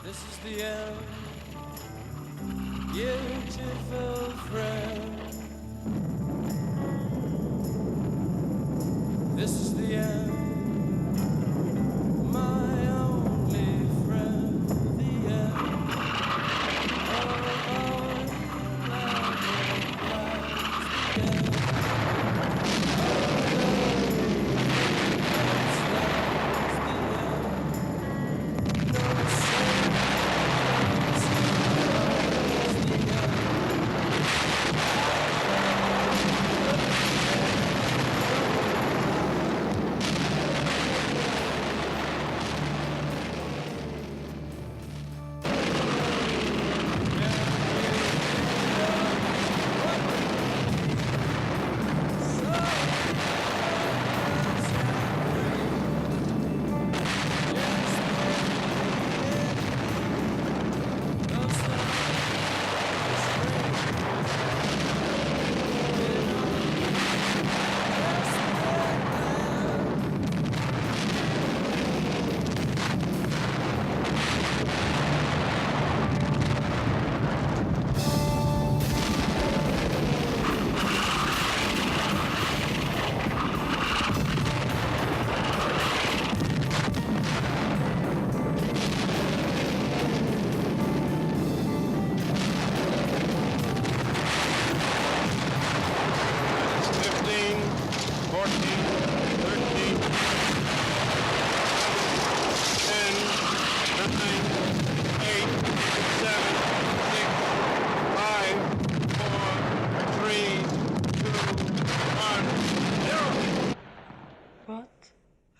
This is the end, beautiful friend. This is the end, my only friend. The end of our elaborate plans. The end.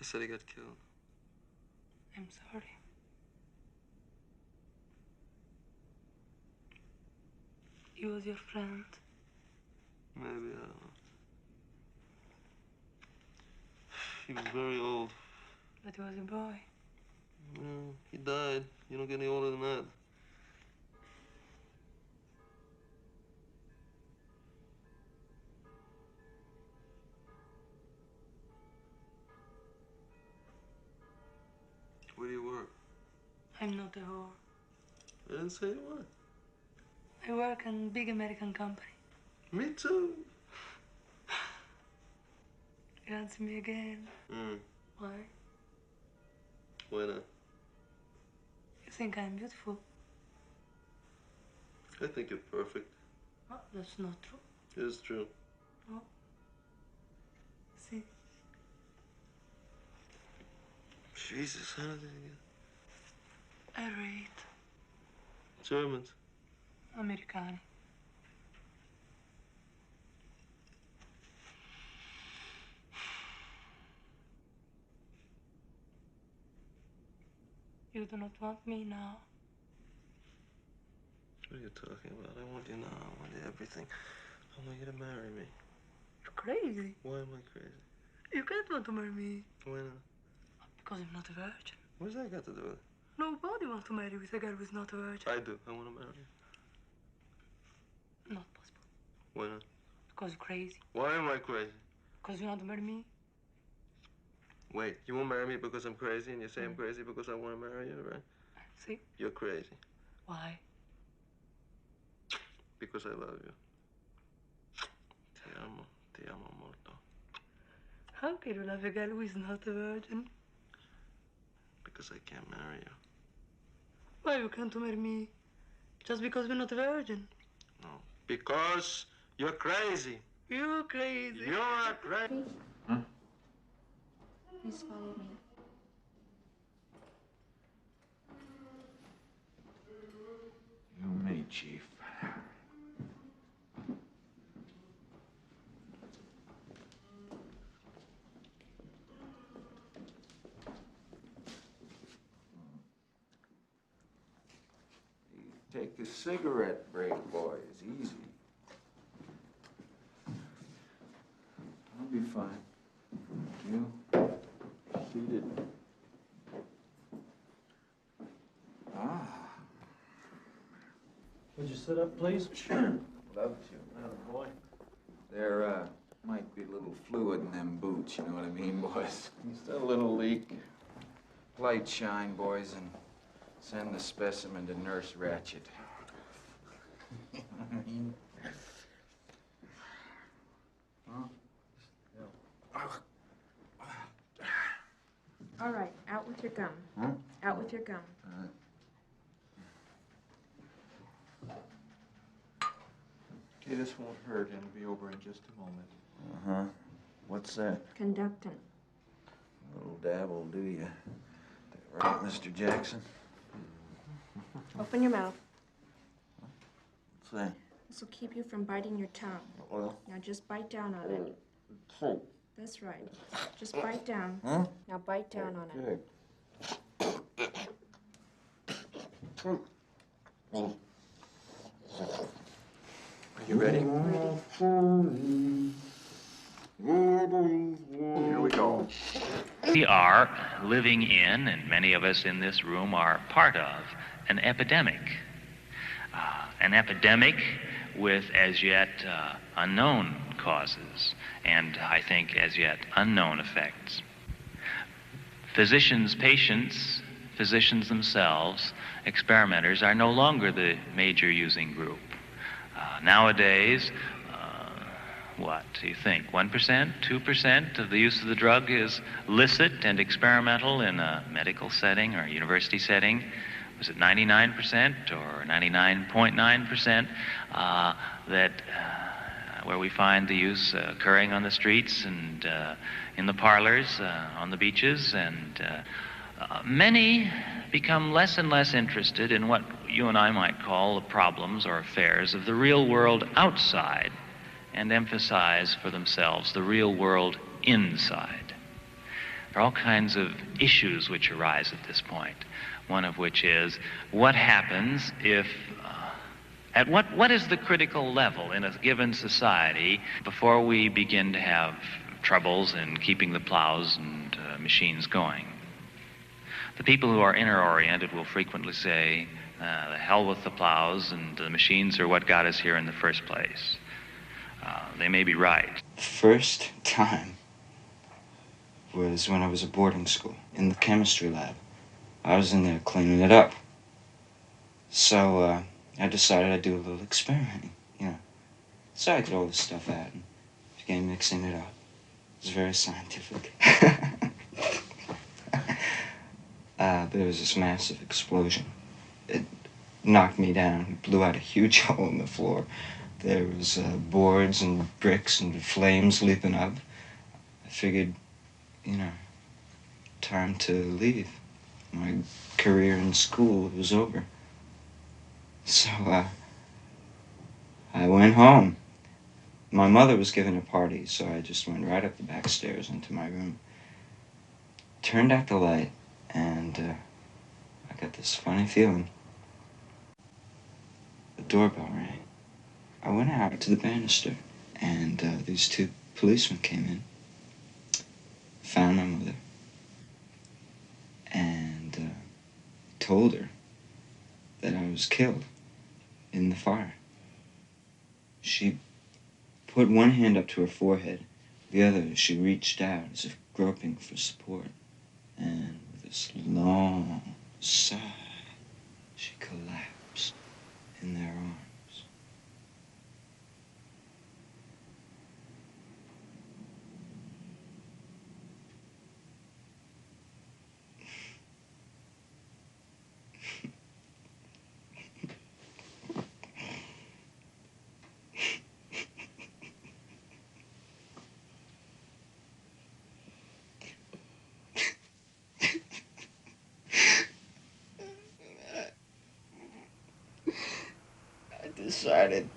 Said he got killed. I'm sorry. He was your friend. Maybe, I don't know. He was very old. But he was a boy. Well, he died. You don't get any older than that. Where do you work? I'm not a whore. I didn't say you were. I work in a big American company. Me too. You want to see me again? Why? Why not? You think I'm beautiful? I think you're perfect. Oh, that's not true. It is true. Oh. See? Jesus, how did you get? I read. Germans. Americani. You do not want me now. What are you talking about? I want you now. I want you everything. I want you to marry me. You're crazy. Why am I crazy? You can't want to marry me. Why not? Because I'm not a virgin. What's that got to do with it? Nobody wants to marry with a girl who's not a virgin. I do. I want to marry you. Not possible. Why not? Because you're crazy. Why am I crazy? Because you want to marry me. Wait, you won't marry me because I'm crazy, and you say I'm crazy because I want to marry you, right? See? You're crazy. Why? Because I love you. Ti amo molto. How can you love a girl who is not a virgin? Because I can't marry you. Why you can't marry me? Just because we're not a virgin? No. Because you're crazy. You're crazy. You're crazy. Huh? Please follow me. You may, Chief. Take a cigarette break, boys. Easy. I'll be fine. You? Seated. Ah. Would you sit up, please? Sure. Love to. Boy. There, might be a little fluid in them boots, you know what I mean, boys? Just a little leak. Light shine, boys, and Send the specimen to Nurse Ratchet. You know what I mean? All right, out with your gum. Huh? Out with your gum. Okay, this won't hurt, and it'll be over in just a moment. Uh-huh. What's that? Conductant. A little dab will do you. Right, Mr. Jackson? Open your mouth. What's that? This will keep you from biting your tongue. Well, Now just bite down on it. oh, That's right. Just bite down. huh? Now bite down on it. Good. Are you ready? Here we go. We are living in, and many of us in this room are part of, an epidemic. An epidemic with as yet unknown causes, and I think as yet unknown effects. Physicians, patients, physicians themselves, experimenters are no longer the major using group. Nowadays, what do you think? 1%, 2% of the use of the drug is licit and experimental in a medical setting or a university setting. Was it 99% or 99.9% where we find the use occurring on the streets and in the parlors, on the beaches, and many become less and less interested in what you and I might call the problems or affairs of the real world outside, and emphasize for themselves the real world inside. There are all kinds of issues which arise at this point, one of which is what happens if, at what is the critical level in a given society before we begin to have troubles in keeping the plows and machines going. The people who are inner-oriented will frequently say, the hell with the plows and the machines are what got us here in the first place. They may be right. First time was when I was at boarding school in the chemistry lab. I was in there cleaning it up. So I decided I'd do a little experimenting, you know. So I get all this stuff out and began mixing it up. It was very scientific. There was this massive explosion. It knocked me down, blew out a huge hole in the floor. There was boards and bricks and flames leaping up. I figured, you know, time to leave. My career in school was over. So I went home. My mother was giving a party, so I just went right up the back stairs into my room. Turned out the light, and I got this funny feeling. The doorbell rang. I went out to the banister, and these two policemen came in, found my mother, and told her that I was killed in the fire. She put one hand up to her forehead, the other she reached out as if groping for support, and with this long sigh, she collapsed in their arms. Decided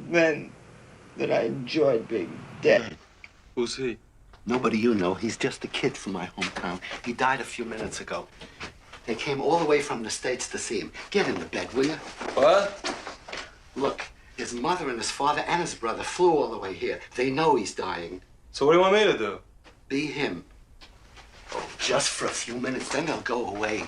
then that I enjoyed being dead. Who's he? Nobody you know. He's just a kid from my hometown. He died a few minutes ago. They came all the way from the States to see him. Get into bed, will you? What? Look, his mother and his father and his brother flew all the way here. They know he's dying. So what do you want me to do? Be him. Oh, just for a few minutes, then they'll go away.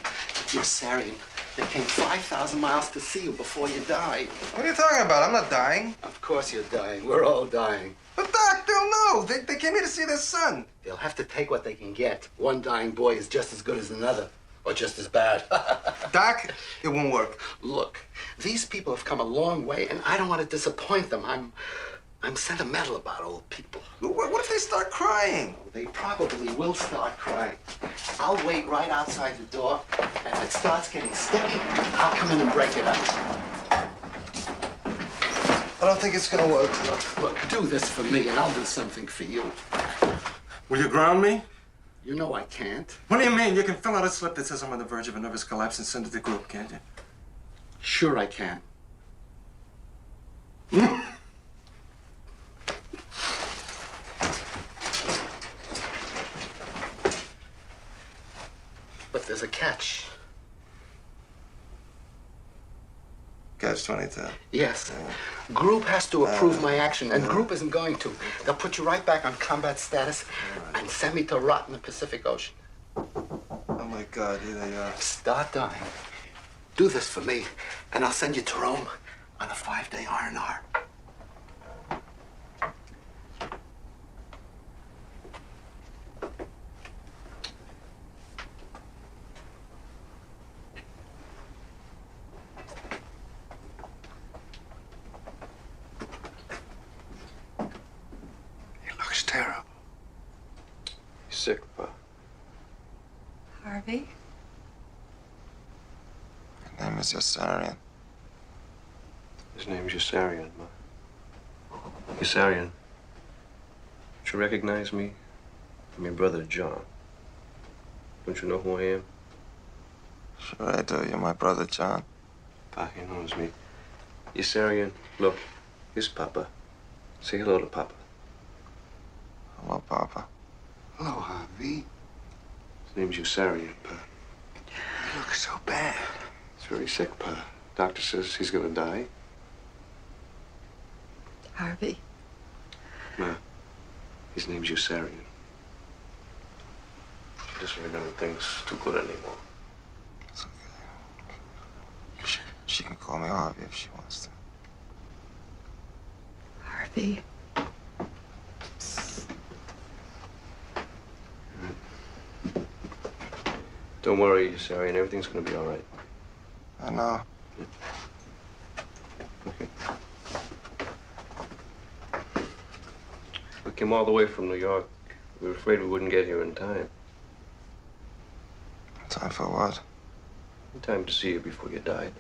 You're Syrian. They came 5,000 miles to see you before you died. What are you talking about? I'm not dying. Of course you're dying. We're all dying. But Doc, they'll know. They came here to see their son. They'll have to take what they can get. One dying boy is just as good as another, or just as bad. Doc, it won't work. Look, these people have come a long way, and I don't want to disappoint them. I'm sentimental about old people. What if they start crying? They probably will start crying. I'll wait right outside the door, and if it starts getting sticky, I'll come in and break it up. I don't think it's gonna work. Look, do this for me, and I'll do something for you. Will you ground me? You know I can't. What do you mean? You can fill out a slip that says I'm on the verge of a nervous collapse and send it to the group, can't you? Sure I can. But there's a catch. Catch 22. Yes. Group has to approve my action, and Group isn't going to. They'll put you right back on combat status and send me to rot in the Pacific Ocean. Oh my God, here they are. Start dying. Do this for me, and I'll send you to Rome on a 5-day R&R. Terrible. He's sick, Pa. Harvey? His name is Yossarian. His name's Yossarian, Ma. Yossarian. Don't you recognize me? I'm your brother, John. Don't you know who I am? Sure I do. You're my brother, John. Pa, he knows me. Yossarian, look, here's Papa. Say hello to Papa. Hello, Papa. Hello, Harvey. His name's Yossarian, Pa. You look so bad. He's very sick, Pa. Doctor says he's gonna die. Harvey? Ma, his name's Yossarian. He doesn't remember things too good anymore. It's okay. She can call me Harvey if she wants to. Harvey? Don't worry, Yossarian. Everything's gonna be all right. I know. Okay. We came all the way from New York. We were afraid we wouldn't get here in time. Time for what? In time to see you before you died.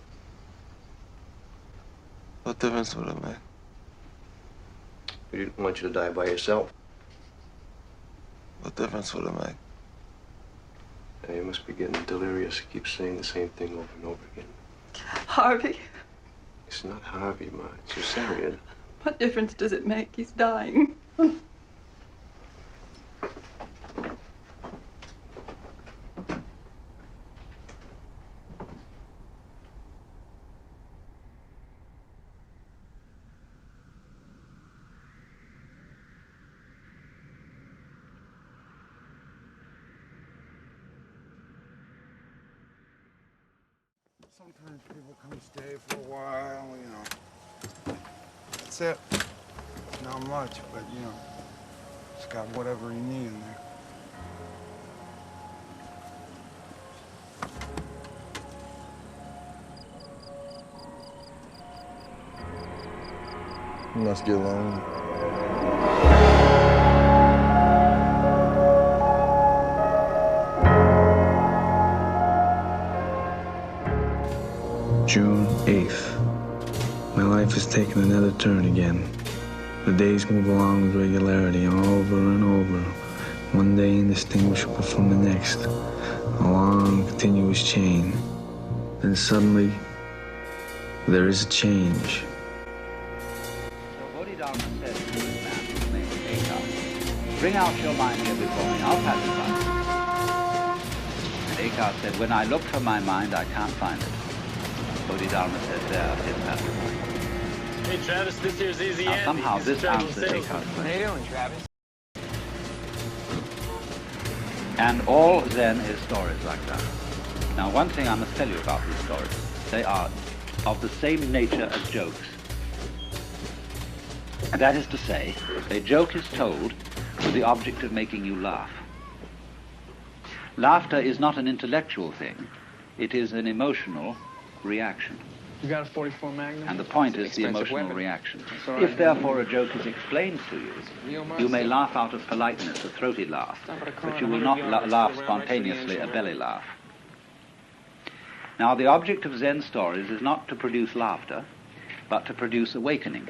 What difference would it make? We didn't want you to die by yourself. What difference would it make? Now, you must be getting delirious. You keep saying the same thing over and over again. Harvey? It's not Harvey, Ma. It's Yossarian. What difference does it make? He's dying. Sometimes people come stay for a while, you know. That's it. Not much, but, you know, just got whatever you need in there. You must get lonely. June 8th. My life has taken another turn again. The days move along with regularity, over and over, one day indistinguishable from the next, a long, continuous chain. Then suddenly, there is a change. Bring out your mind here before me. I'll pacify. And Descartes said, when I look for my mind, I can't find it. Bodhidharma said, there, it's pacified. Hey, Travis, this here's Easy Now, Andy. somehow He's this a traveling answers salesman. Descartes' How question. you doing, Travis? And all then is stories like that. Now, one thing I must tell you about these stories. They are of the same nature as jokes. That is to say, a joke is told with the object of making you laugh. Laughter is not an intellectual thing. It is an emotional reaction. You got a 44 Magnum? And the point It's is the an expensive emotional weapon. reaction. That's all right. If, therefore, a joke is explained to you, you may laugh out of politeness, a throaty laugh, but you will not laugh spontaneously, a belly laugh. Now, the object of Zen stories is not to produce laughter, but to produce awakening,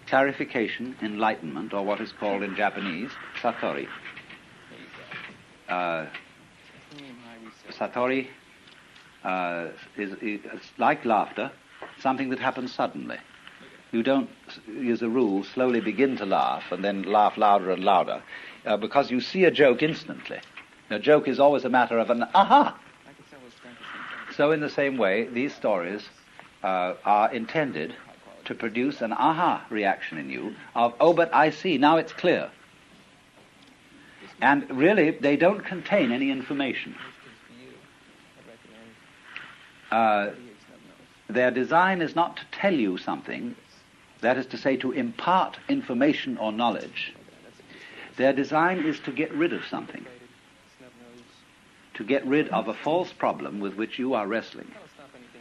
clarification, enlightenment, or what is called in Japanese, satori. Satori is like laughter, something that happens suddenly. You don't, as a rule, slowly begin to laugh and then laugh louder and louder, because you see a joke instantly. A joke is always a matter of an aha. So in the same way, these stories are intended to produce an aha reaction in you of, oh, but I see, now it's clear. And really, they don't contain any information. Their design is not to tell you something, that is to say, to impart information or knowledge. Their design is to get rid of something, to get rid of a false problem with which you are wrestling,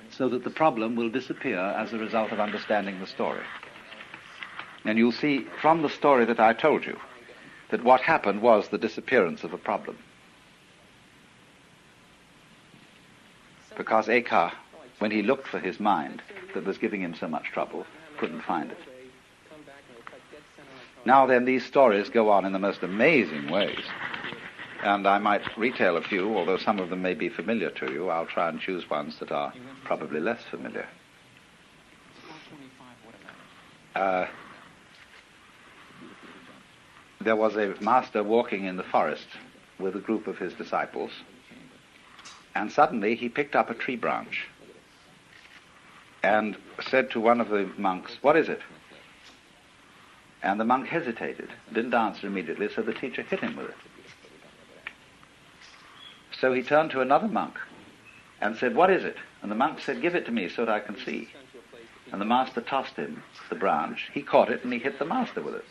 so that the problem will disappear as a result of understanding the story. And you'll see from the story that I told you that what happened was the disappearance of a problem. Because Eka, when he looked for his mind that was giving him so much trouble, couldn't find it. Now then, these stories go on in the most amazing ways. And I might retail a few, although some of them may be familiar to you. I'll try and choose ones that are probably less familiar. There was a master walking in the forest with a group of his disciples, and suddenly he picked up a tree branch and said to one of the monks, "What is it?" And the monk hesitated, didn't answer immediately, so the teacher hit him with it. So he turned to another monk and said, "What is it?" And the monk said, "Give it to me so that I can see." And the master tossed him the branch. He caught it and he hit the master with it.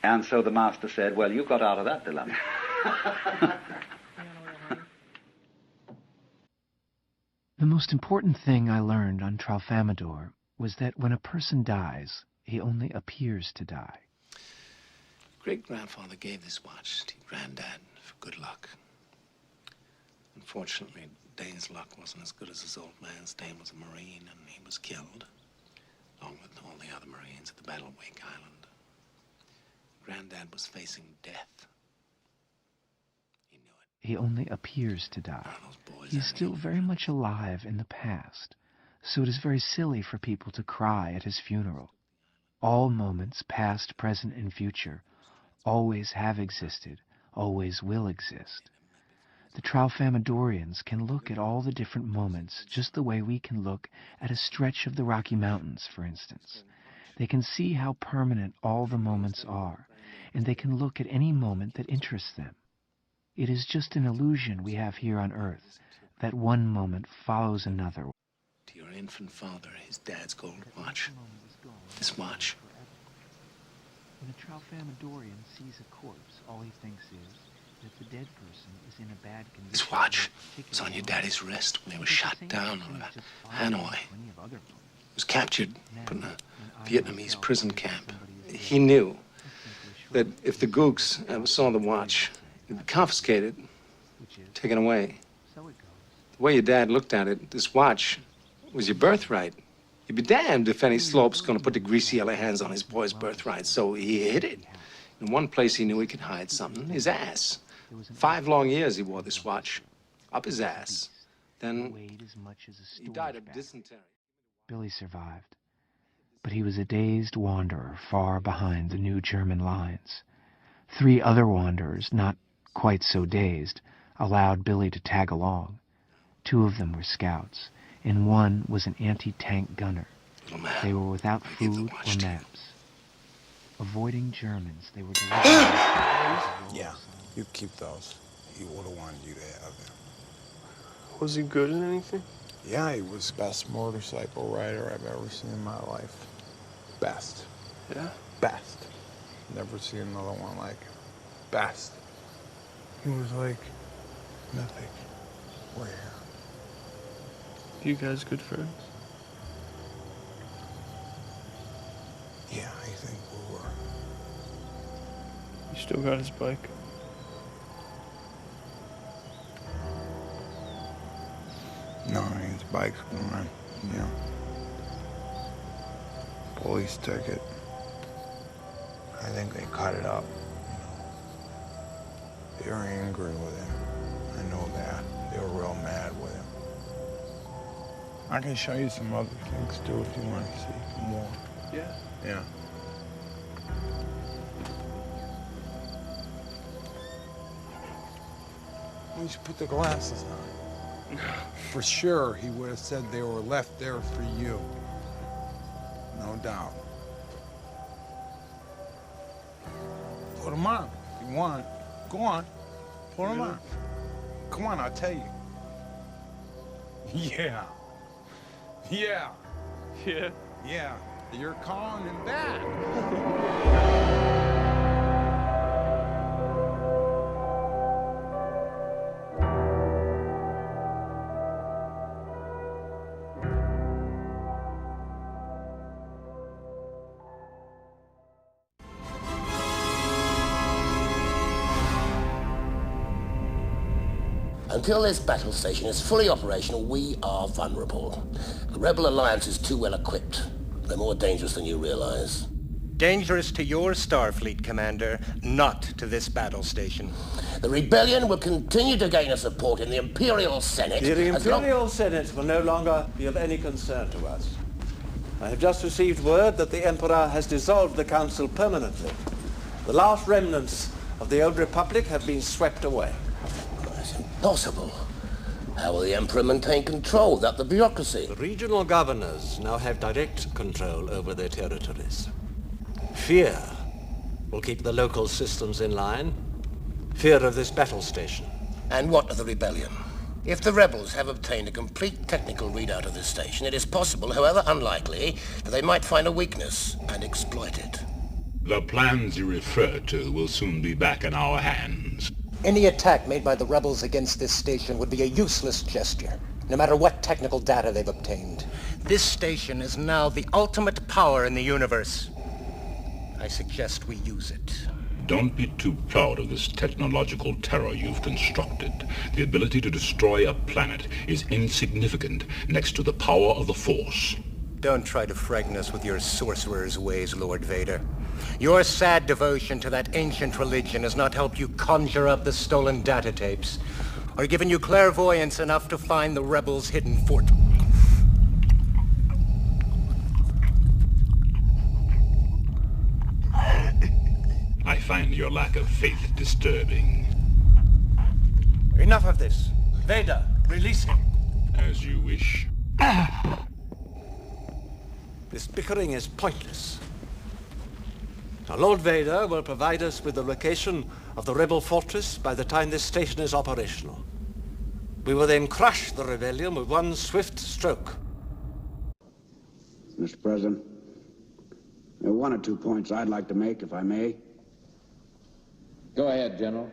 And so the master said, "Well, you got out of that dilemma." The most important thing I learned on Tralfamadore was that when a person dies, he only appears to die. Great-grandfather gave this watch to Granddad for good luck. Unfortunately, Dane's luck wasn't as good as his old man's. Dane was a Marine, and he was killed, along with all the other Marines at the Battle of Wake Island. Granddad was facing death. He only appears to die. He is still very much alive in the past, so it is very silly for people to cry at his funeral. All moments, past, present, and future, always have existed, always will exist. The Tralfamadorians can look at all the different moments just the way we can look at a stretch of the Rocky Mountains, for instance. They can see how permanent all the moments are, and they can look at any moment that interests them. It is just an illusion we have here on Earth, that one moment follows another. To your infant father, his dad's gold watch. This watch. When a Tralfamadorian sees a corpse, all he thinks is that the dead person is in a bad condition. This watch was on your daddy's wrist when he was shot down over Hanoi. He was captured, put in a Vietnamese prison camp. He knew that if the gooks ever saw the watch, it'd be confiscated, taken away. The way your dad looked at it, this watch was your birthright. You'd be damned if any slope's gonna put the greasy yellow hands on his boy's birthright. So he hid it. In one place he knew he could hide something, his ass. 5 long years he wore this watch, up his ass. Then he died of dysentery. Billy survived, but he was a dazed wanderer far behind the new German lines. 3 other wanderers, not quite so dazed, allowed Billy to tag along. 2 of them were scouts, and 1 was an anti-tank gunner. They were without food or maps. Avoiding Germans, they were Yeah, you keep those. He would have wanted you to have them. Was he good at anything? Yeah, he was the best motorcycle rider I've ever seen in my life. Best. Yeah? Best. Never seen another one like him. Best. He was like nothing. Where? You guys good friends? Yeah, I think we were. You still got his bike? No, his bike's gone, you know. Police took it. I think they cut it up, you know. They were angry with him. I know that. They were real mad with him. I can show you some other things too if you want to see more. Yeah. Yeah. Why don't you put the glasses on? For sure, he would have said they were left there for you. No doubt. Put them on if you want. Go on. Put them on. Come on, I'll tell you. Yeah. Yeah. Yeah. Yeah. You're calling him back. Until this battle station is fully operational, we are vulnerable. The Rebel Alliance is too well equipped. They're more dangerous than you realize. Dangerous to your Starfleet, Commander, not to this battle station. The rebellion will continue to gain us support in the Imperial Senate. The Imperial Senate will no longer be of any concern to us. I have just received word that the Emperor has dissolved the Council permanently. The last remnants of the old Republic have been swept away. That's impossible. How will the Emperor maintain control without the bureaucracy? The regional governors now have direct control over their territories. Fear will keep the local systems in line. Fear of this battle station. And what of the rebellion? If the rebels have obtained a complete technical readout of this station, it is possible, however unlikely, that they might find a weakness and exploit it. The plans you refer to will soon be back in our hands. Any attack made by the rebels against this station would be a useless gesture, no matter what technical data they've obtained. This station is now the ultimate power in the universe. I suggest we use it. Don't be too proud of this technological terror you've constructed. The ability to destroy a planet is insignificant next to the power of the Force. Don't try to frighten us with your sorcerer's ways, Lord Vader. Your sad devotion to that ancient religion has not helped you conjure up the stolen data tapes, or given you clairvoyance enough to find the rebels' hidden fort. I find your lack of faith disturbing. Enough of this. Vader, release him. As you wish. This bickering is pointless. Now, Lord Vader will provide us with the location of the rebel fortress by the time this station is operational. We will then crush the rebellion with one swift stroke. Mr. President, there are one or two points I'd like to make, if I may. Go ahead, General.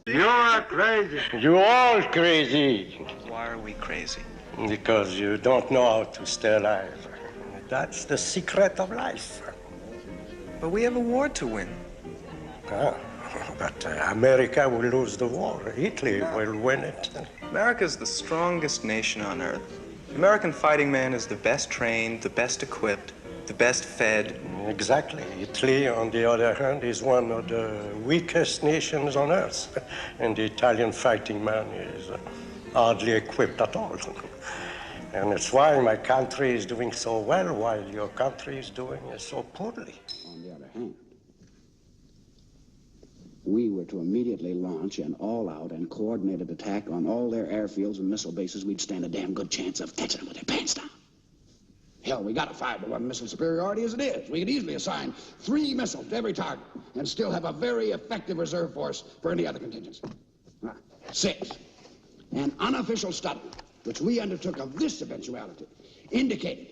You're crazy. You're all crazy. Why are we crazy? Because you don't know how to stay alive. That's the secret of life. But we have a war to win. But America will lose the war. Italy will win it. America's the strongest nation on earth. The American fighting man is the best trained, the best equipped, the best fed. Exactly. Italy, on the other hand, is one of the weakest nations on earth. And the Italian fighting man is hardly equipped at all. And it's why my country is doing so well while your country is doing so poorly. On the other hand, we were to immediately launch an all-out and coordinated attack on all their airfields and missile bases, we'd stand a damn good chance of catching them with their pants down. Hell, we got a 5-to-1 missile superiority as it is. We could easily assign 3 missiles to every target and still have a very effective reserve force for any other contingency. 6, an unofficial study which we undertook of this eventuality indicated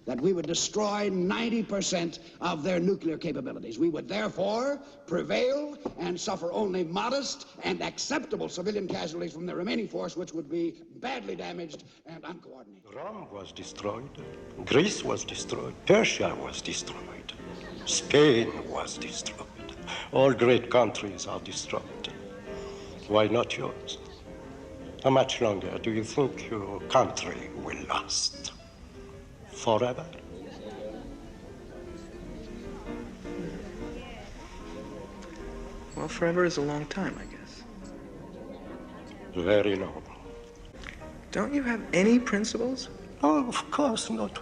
that we would destroy 90% of their nuclear capabilities. We would therefore prevail and suffer only modest and acceptable civilian casualties from the remaining force, which would be badly damaged and uncoordinated. Rome was destroyed. Greece was destroyed. Persia was destroyed. Spain was destroyed. All great countries are destroyed. Why not yours? How much longer do you think your country will last? Forever? Well, forever is a long time, I guess. Very long. Don't you have any principles? Oh, of course not.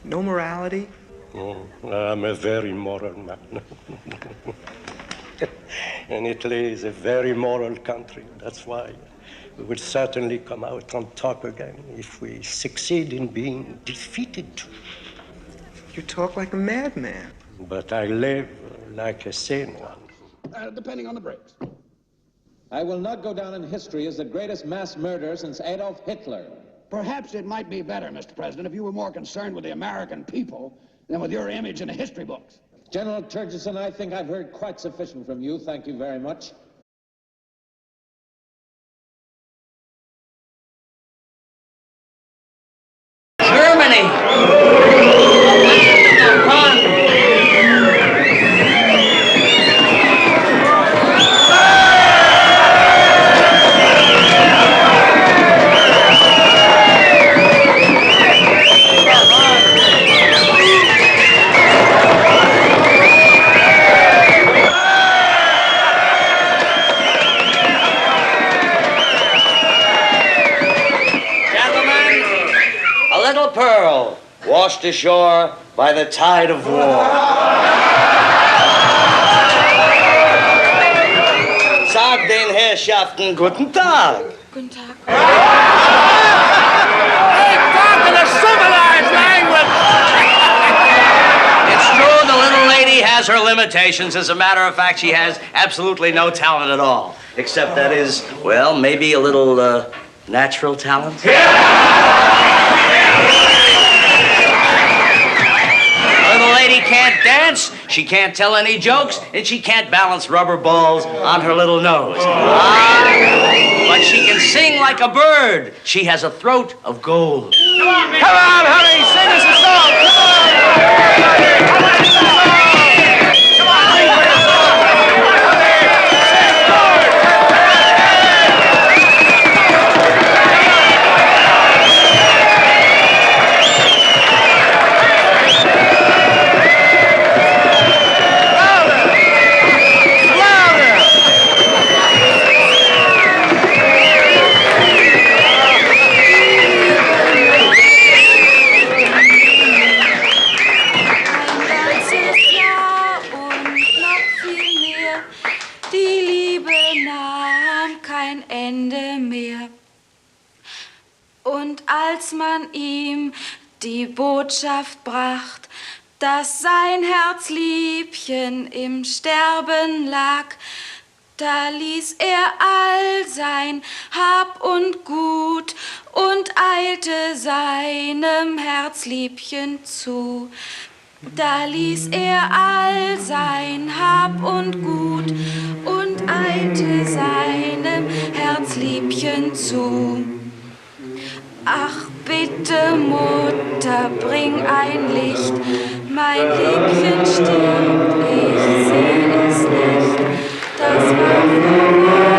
No morality? Oh, I'm a very moral man. And Italy is a very moral country. That's why we will certainly come out on top again if we succeed in being defeated. You talk like a madman. But I live like a sane one. Depending on the breaks. I will not go down in history as the greatest mass murderer since Adolf Hitler. Perhaps it might be better, Mr. President, if you were more concerned with the American people than with your image in the history books. General Turgison, I think I've heard quite sufficient from you. Thank you very much. Pearl, washed ashore by the tide of war. Sagt den Herrschaften guten Tag. Guten Tag. Hey, talk in a civilized language! It's true, the little lady has her limitations. As a matter of fact, she has absolutely no talent at all. Except that is, well, maybe a little, natural talent. The lady can't dance, she can't tell any jokes, and she can't balance rubber balls on her little nose. But she can sing like a bird. She has a throat of gold. Come on, honey, sing us a song. Come on. Und als man ihm die Botschaft bracht, dass sein Herzliebchen im Sterben lag, da ließ er all sein Hab und Gut und eilte seinem Herzliebchen zu. Da ließ er all sein Hab und Gut und eilte seinem Herzliebchen zu. Ach bitte, Mutter, bring ein Licht, mein Liebchen stirbt, ich seh es nicht, das war vorbei.